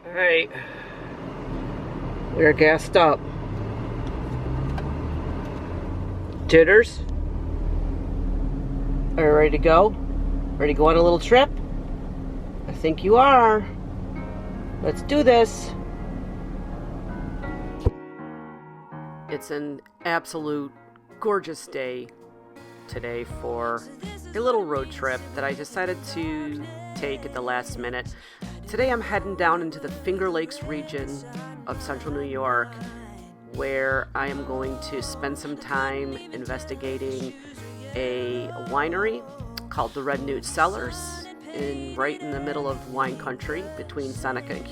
Alright, we're gassed up. Douters, are you ready to go? Ready to go on a little trip? I think you are. Let's do this. It's an absolute gorgeous day today for a little road trip that I decided to take at the last minute. Today I'm heading down into the Finger Lakes region of central New York, where I am going to spend some time investigating a winery called the Red Newt Cellars, right in the middle of wine country between Seneca and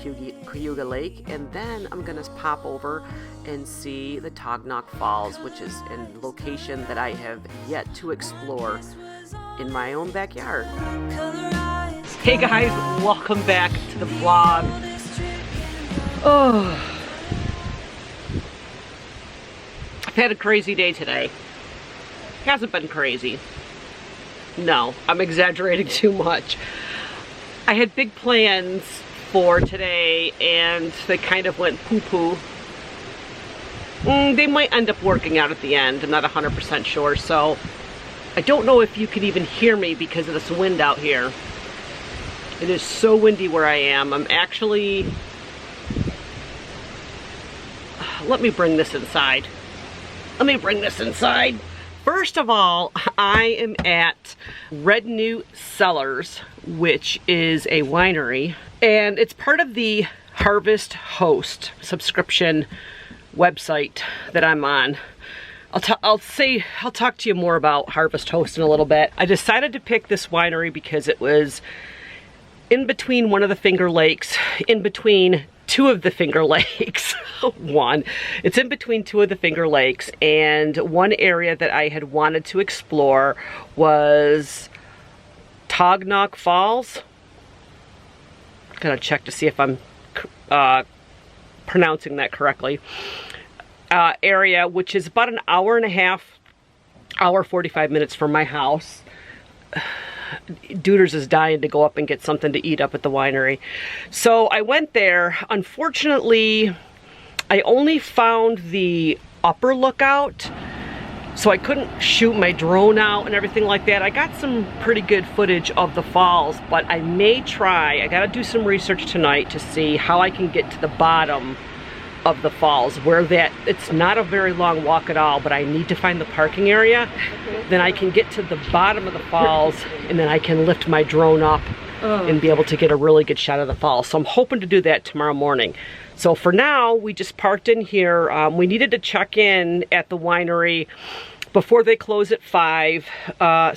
Cayuga Lake. And then I'm going to pop over and see the Taughannock Falls, which is a location that I have yet to explore in my own backyard. Hey guys, welcome back to the vlog. Oh, I've had a crazy day today. Hasn't been crazy. No, I'm exaggerating too much. I had big plans for today and they kind of went poo-poo. They might end up working out at the end. I'm not 100% sure, so I don't know if you can even hear me because of this wind out here. It is so windy where I am. I'm actually... Let me bring this inside. First of all, I am at Red Newt Cellars, which is a winery, and it's part of the Harvest Host subscription website that I'm on. I'll talk to you more about Harvest Host in a little bit. I decided to pick this winery because it was in between one of the Finger Lakes, in between two of the Finger Lakes. It's in between two of the Finger Lakes, and one area that I had wanted to explore was Taughannock Falls. Gotta check to see if I'm pronouncing that correctly. Area, which is about an hour and a half, hour 45 minutes from my house. Douters is dying to go up and get something to eat up at the winery. So I went there. Unfortunately, I only found the upper lookout, so I couldn't shoot my drone out and everything like that. I got some pretty good footage of the falls, but I may try. I gotta do some research tonight to see how I can get to the bottom of the falls, where it's not a very long walk at all, but I need to find the parking area. Then I can get to the bottom of the falls, and then I can lift my drone up and be able to get a really good shot of the falls. So I'm hoping to do that tomorrow morning. So for now, we just parked in here. We needed to check in at the winery before they close at 5.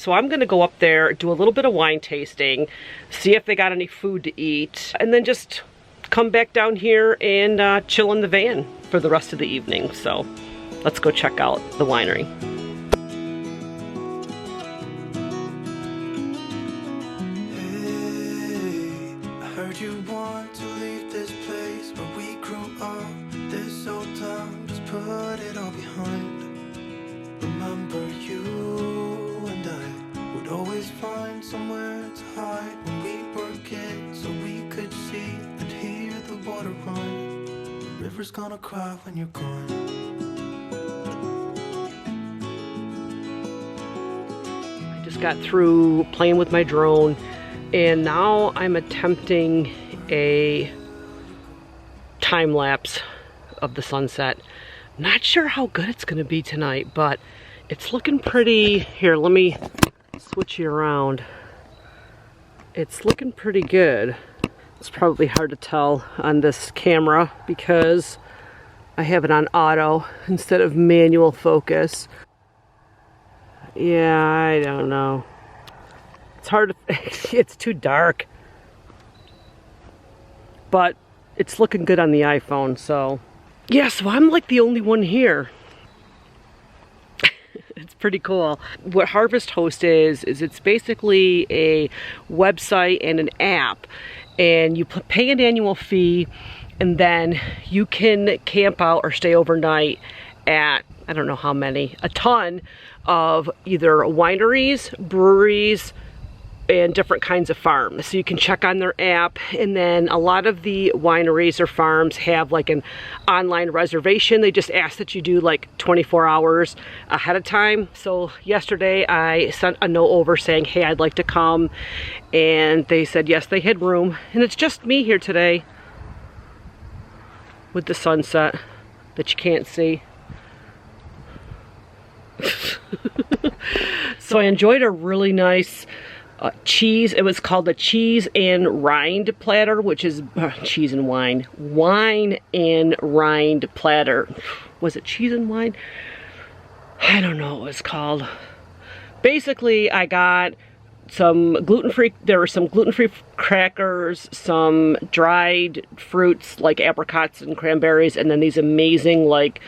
So I'm gonna go up there, do a little bit of wine tasting, see if they got any food to eat, and then just come back down here and chill in the van for the rest of the evening. So let's go check out the winery. Hey, I heard you want to leave this place where we grew up. This old town, just put it all behind. Remember you and I would always find somewhere to hide when we were kids, so we could see and hear the water run. The river's gonna cry when you're gone. I just got through playing with my drone, and now I'm attempting a time lapse of the sunset. Not sure how good it's gonna be tonight, but it's looking pretty. Here, let me switch you around. It's looking pretty good. It's probably hard to tell on this camera because I have it on auto instead of manual focus. Yeah, I don't know. It's hard to, it's too dark. But it's looking good on the iPhone, so. Yeah, so I'm like the only one here. It's pretty cool. What Harvest Host is it's basically a website and an app, and you pay an annual fee, and then you can camp out or stay overnight at, I don't know how many, a ton of either wineries, breweries, and different kinds of farms. So you can check on their app, and then a lot of the wineries or farms have like an online reservation. They just ask that you do like 24 hours ahead of time. So yesterday I sent a note over saying, hey, I'd like to come, and they said yes, they had room. And it's just me here today with the sunset that you can't see. So I enjoyed a really nice cheese. It was called the cheese and rind platter, which is cheese and wine. Wine and rind platter. Was it cheese and wine? I don't know what it was called. Basically, I got some gluten-free, there were some gluten-free crackers, some dried fruits like apricots and cranberries, and then these amazing like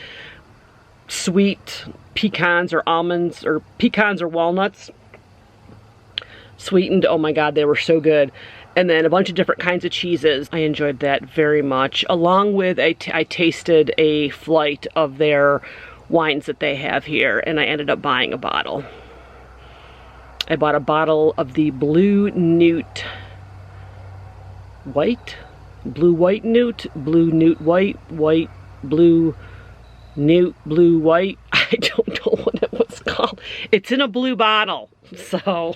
sweet pecans or almonds, or pecans or walnuts, sweetened. Oh my god, they were so good. And then a bunch of different kinds of cheeses. I enjoyed that very much, along with I tasted a flight of their wines that they have here, and I ended up buying a bottle. I bought a bottle of the Blue Newt White, Blue White Newt, Blue Newt White, White, Blue Newt, Blue White. I don't know what it was called. It's in a blue bottle, so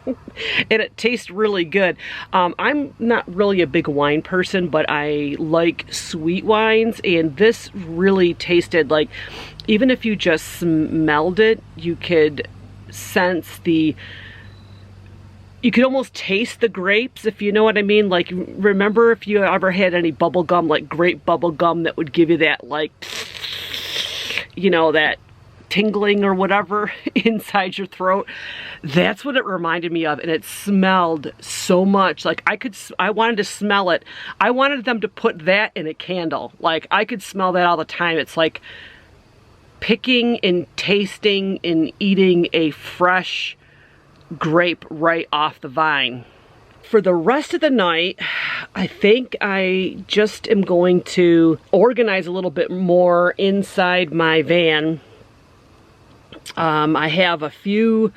and it tastes really good. I'm not really a big wine person, but I like sweet wines, and this really tasted like, even if you just smelled it, you could sense the, you could almost taste the grapes, if you know what I mean. Like, remember if you ever had any bubble gum, like grape bubble gum, that would give you that, like, you know, that tingling or whatever inside your throat? That's what it reminded me of, and it smelled so much. Like, I wanted to smell it. I wanted them to put that in a candle. Like, I could smell that all the time. It's like picking and tasting and eating a fresh grape right off the vine. For the rest of the night, I think I just am going to organize a little bit more inside my van. I have a few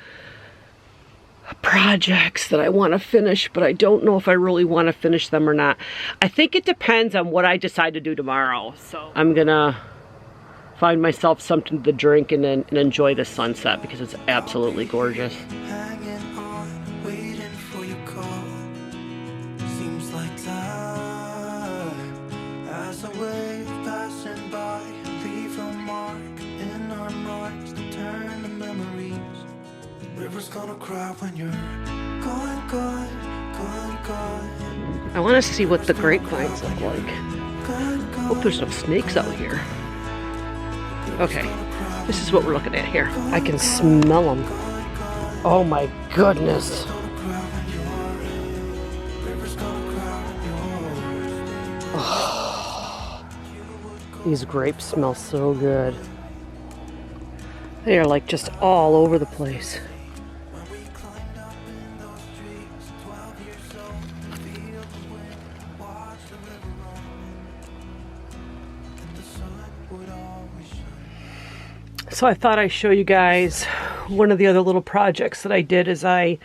projects that I want to finish, but I don't know if I really want to finish them or not. I think it depends on what I decide to do tomorrow. So I'm gonna find myself something to drink and then enjoy the sunset, because it's absolutely gorgeous. Hanging on, waiting for your call. Seems like time as a wave passing by, leave a mark in our nights that turn to memories. The river's gonna cry when you're gone, gone, gone, gone. I want to see what the grapevines look like. Gone, gone. Hope there's no snakes out here. Okay, this is what we're looking at here. I can smell them. Oh my goodness. Oh, these grapes smell so good. They are like just all over the place. So I thought I'd show you guys one of the other little projects that I did. Is I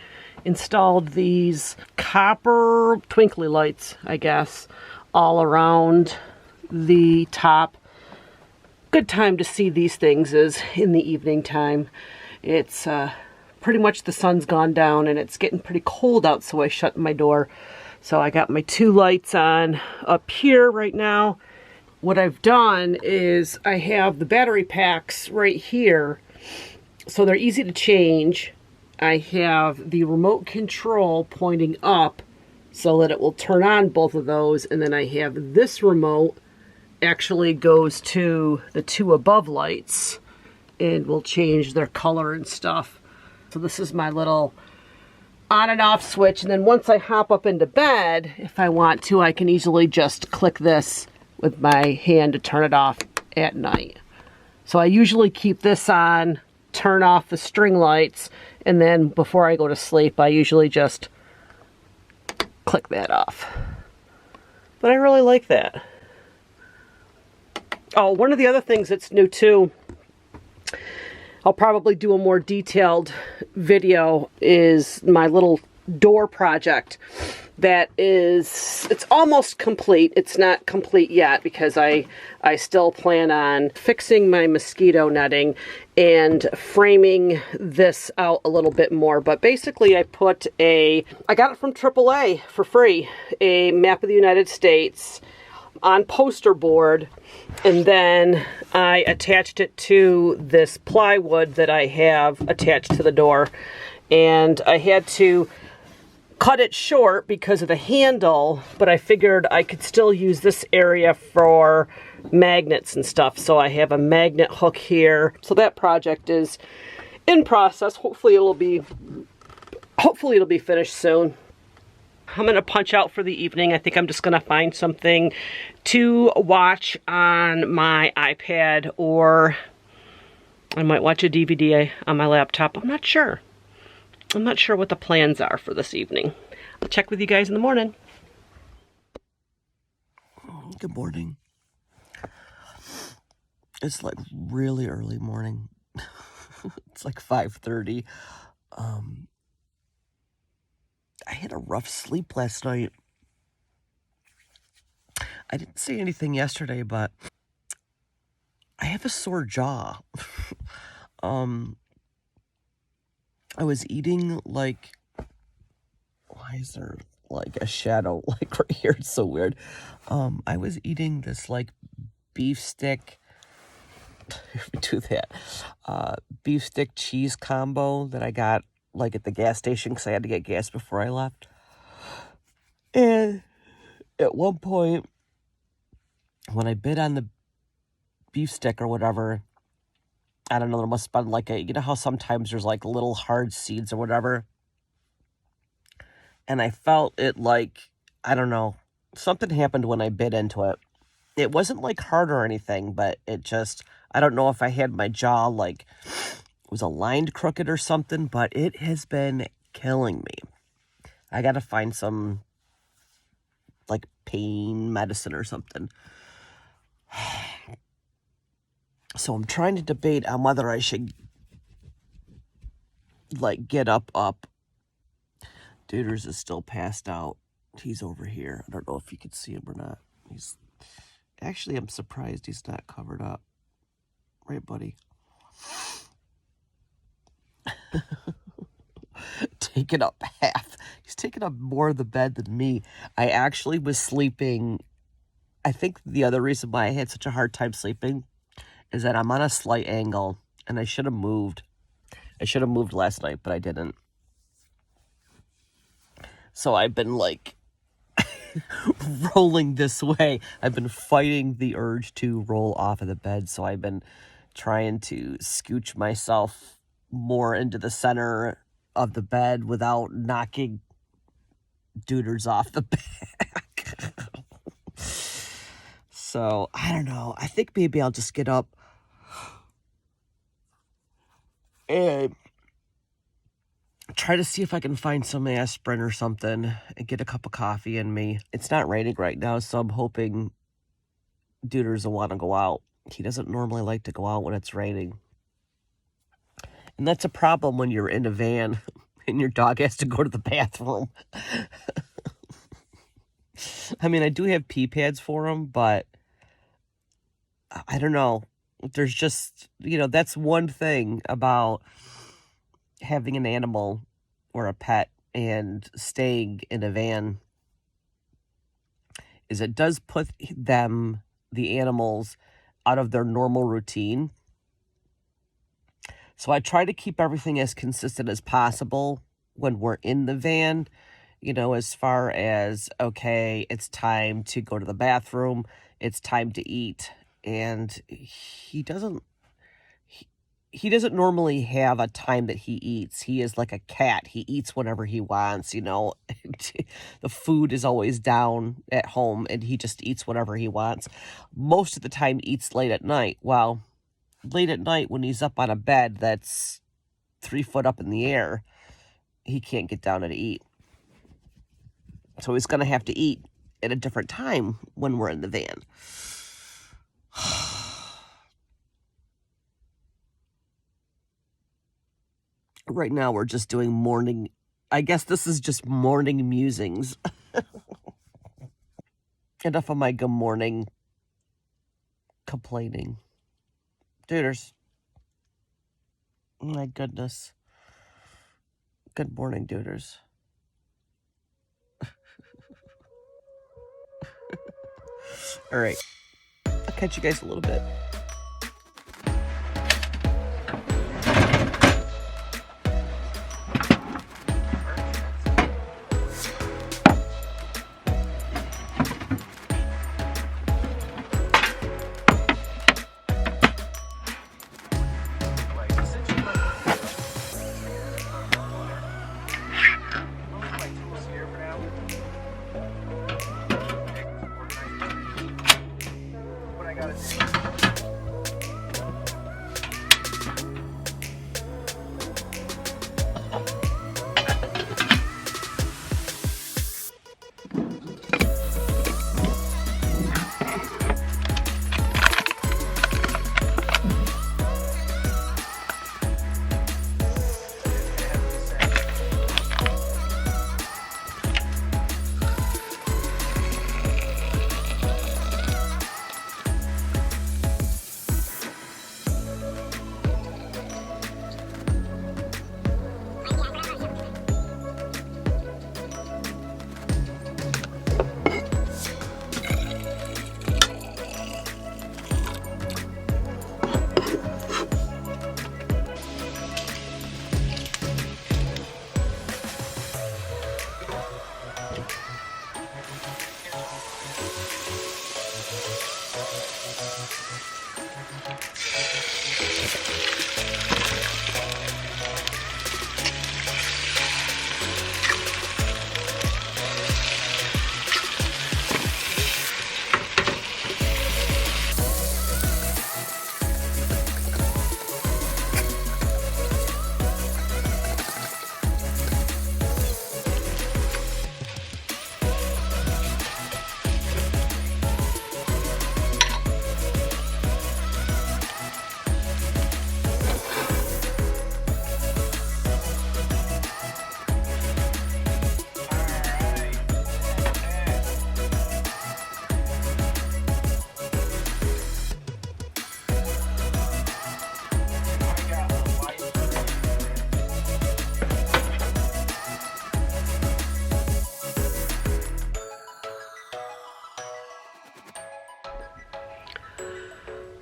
installed these copper twinkly lights, I guess, all around the top. Good time to see these things is in the evening time. It's pretty much the sun's gone down and it's getting pretty cold out, so I shut my door. So I got my two lights on up here right now. What I've done is I have the battery packs right here, so they're easy to change. I have the remote control pointing up so that it will turn on both of those, and then I have this remote actually goes to the two above lights and will change their color and stuff. So this is my little on and off switch, and then once I hop up into bed, if I want to, I can easily just click this with my hand to turn it off at night. So I usually keep this on, turn off the string lights, and then before I go to sleep, I usually just click that off. But I really like that. Oh, one of the other things that's new too, I'll probably do a more detailed video, is my little door project that it's almost complete. It's not complete yet because I still plan on fixing my mosquito netting and framing this out a little bit more. But basically I got it from AAA for free, a map of the United States on poster board, and then I attached it to this plywood that I have attached to the door, and I had to cut it short because of the handle, but I figured I could still use this area for magnets and stuff. So I have a magnet hook here. So that project is in process. Hopefully it'll be finished soon. I'm going to punch out for the evening. I think I'm just going to find something to watch on my iPad, or I might watch a DVD on my laptop. I'm not sure. I'm not sure what the plans are for this evening. I'll check with you guys in the morning. Good morning. It's like really early morning. It's like 5:30. I had a rough sleep last night. I didn't say anything yesterday, but I have a sore jaw. I was eating like, why is there like a shadow like right here? It's so weird. I was eating this like beef stick, do that, beef stick cheese combo that I got like at the gas station because I had to get gas before I left. And at one point, when I bit on the beef stick or whatever, I don't know, there must have been like you know how sometimes there's like little hard seeds or whatever? And I felt it like, I don't know, something happened when I bit into it. It wasn't like hard or anything, but it just, I don't know if I had my jaw like, it was aligned crooked or something, but it has been killing me. I gotta find some like pain medicine or something. So I'm trying to debate on whether I should like get up. Douters is still passed out. He's over here. I don't know if you can see him or not. Actually, I'm surprised he's not covered up. Right, buddy? Taking up half. He's taking up more of the bed than me. I actually was sleeping. I think the other reason why I had such a hard time sleeping is that I'm on a slight angle, and I should have moved. I should have moved last night, but I didn't. So I've been like rolling this way. I've been fighting the urge to roll off of the bed, so I've been trying to scooch myself more into the center of the bed without knocking Douters off the back. So, I don't know. I think maybe I'll just get up and try to see if I can find some aspirin or something and get a cup of coffee in me. It's not raining right now, so I'm hoping Douters will want to go out. He doesn't normally like to go out when it's raining. And that's a problem when you're in a van and your dog has to go to the bathroom. I mean, I do have pee pads for him, but I don't know. There's just, that's one thing about having an animal or a pet and staying in a van is it does put the animals, out of their normal routine. So I try to keep everything as consistent as possible when we're in the van, as far as, okay, it's time to go to the bathroom, it's time to eat. And he doesn't normally have a time that he eats. He is like a cat. He eats whenever he wants, The food is always down at home and he just eats whatever he wants. Most of the time eats late at night. Well, late at night when he's up on a bed that's 3 foot up in the air, he can't get down and eat. So he's going to have to eat at a different time when we're in the van. Right now we're just doing morning I guess this is just morning musings. Enough of my good morning complaining. Duders. My goodness. Good morning, Duders. All right. I'll catch you guys a little bit.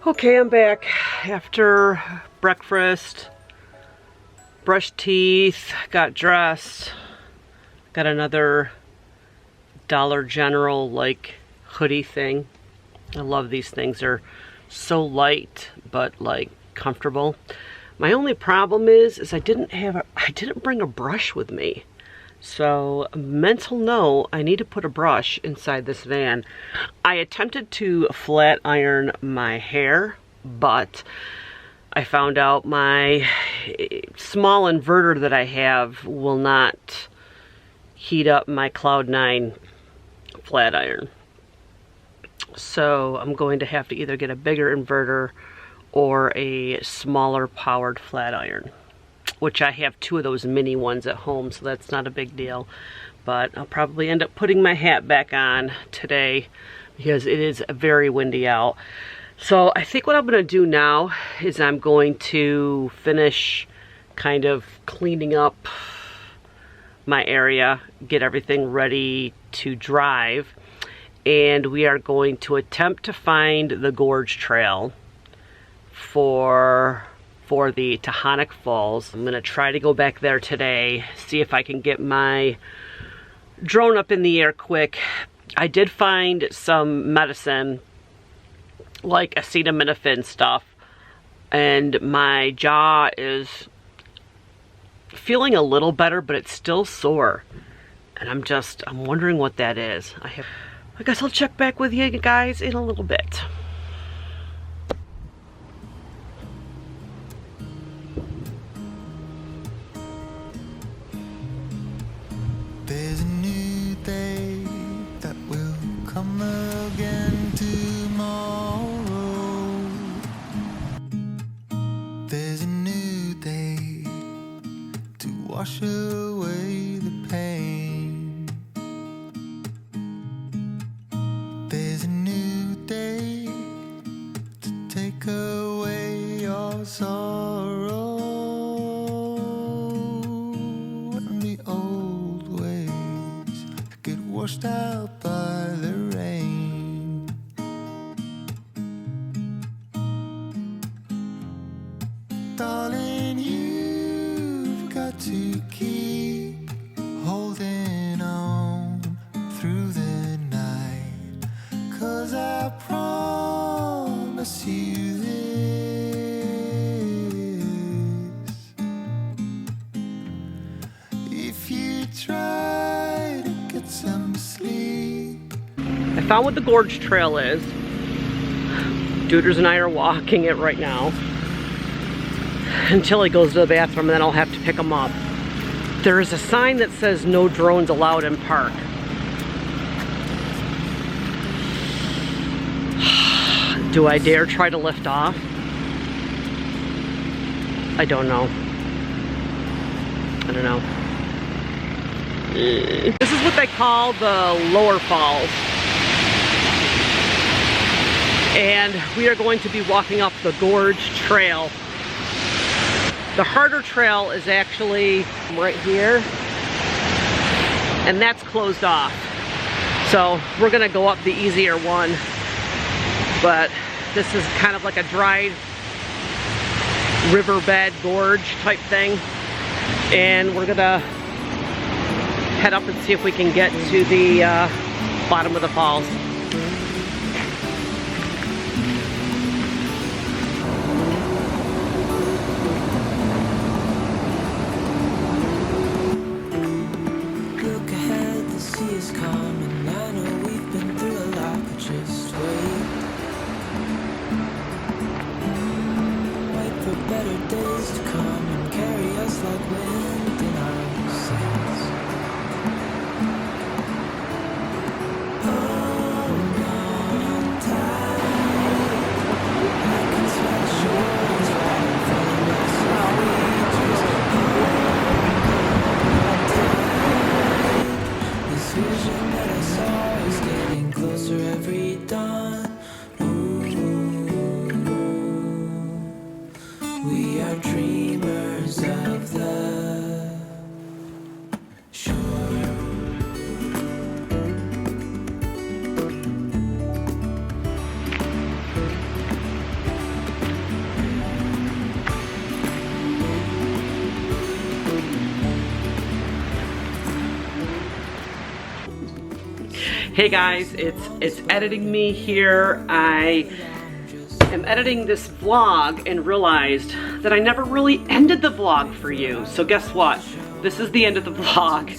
Okay, I'm back after breakfast, brushed teeth, got dressed, got another Dollar General like hoodie thing. I love these things. They're so light but like comfortable. My only problem is I didn't bring a brush with me. So, mental note, I need to put a brush inside this van. I attempted to flat iron my hair, but I found out my small inverter that I have will not heat up my Cloud9 flat iron. So, I'm going to have to either get a bigger inverter or a smaller powered flat iron, which I have 2 of those mini ones at home, so that's not a big deal. But I'll probably end up putting my hat back on today because it is very windy out. So I think what I'm going to do now is I'm going to finish kind of cleaning up my area, get everything ready to drive, and we are going to attempt to find the gorge trail for the Taughannock Falls. I'm gonna try to go back there today, see if I can get my drone up in the air quick. I did find some medicine, like acetaminophen stuff, and my jaw is feeling a little better, but it's still sore. And I'm wondering what that is. I guess I'll check back with you guys in a little bit. There's a new day that will come again tomorrow. There's a new day to wash away 'cause I promise you this. If you try to get some sleep. I found what the gorge trail is. Douters and I are walking it right now until he goes to the bathroom, and then I'll have to pick him up. There is a sign that says no drones allowed in park. Do I dare try to lift off? I don't know. I don't know. This is what they call the lower falls. And we are going to be walking up the gorge trail. The harder trail is actually right here, and that's closed off. So we're gonna go up the easier one, but this is kind of like a dry riverbed gorge type thing. And we're gonna head up and see if we can get to the bottom of the falls. We are dreamers of the shore. Hey guys, it's editing me here. I am editing this vlog and realized that I never really ended the vlog for you. So guess what? This is the end of the vlog.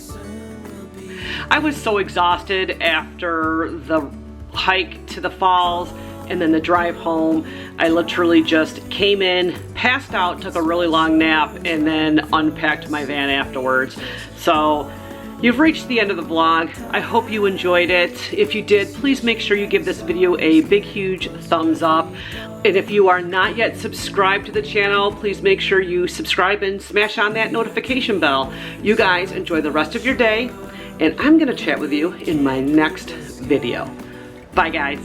I was so exhausted after the hike to the falls and then the drive home. I literally just came in, passed out, took a really long nap, and then unpacked my van afterwards. So you've reached the end of the vlog. I hope you enjoyed it. If you did, please make sure you give this video a big, huge thumbs up. And if you are not yet subscribed to the channel, please make sure you subscribe and smash on that notification bell. You guys enjoy the rest of your day, and I'm gonna chat with you in my next video. Bye guys.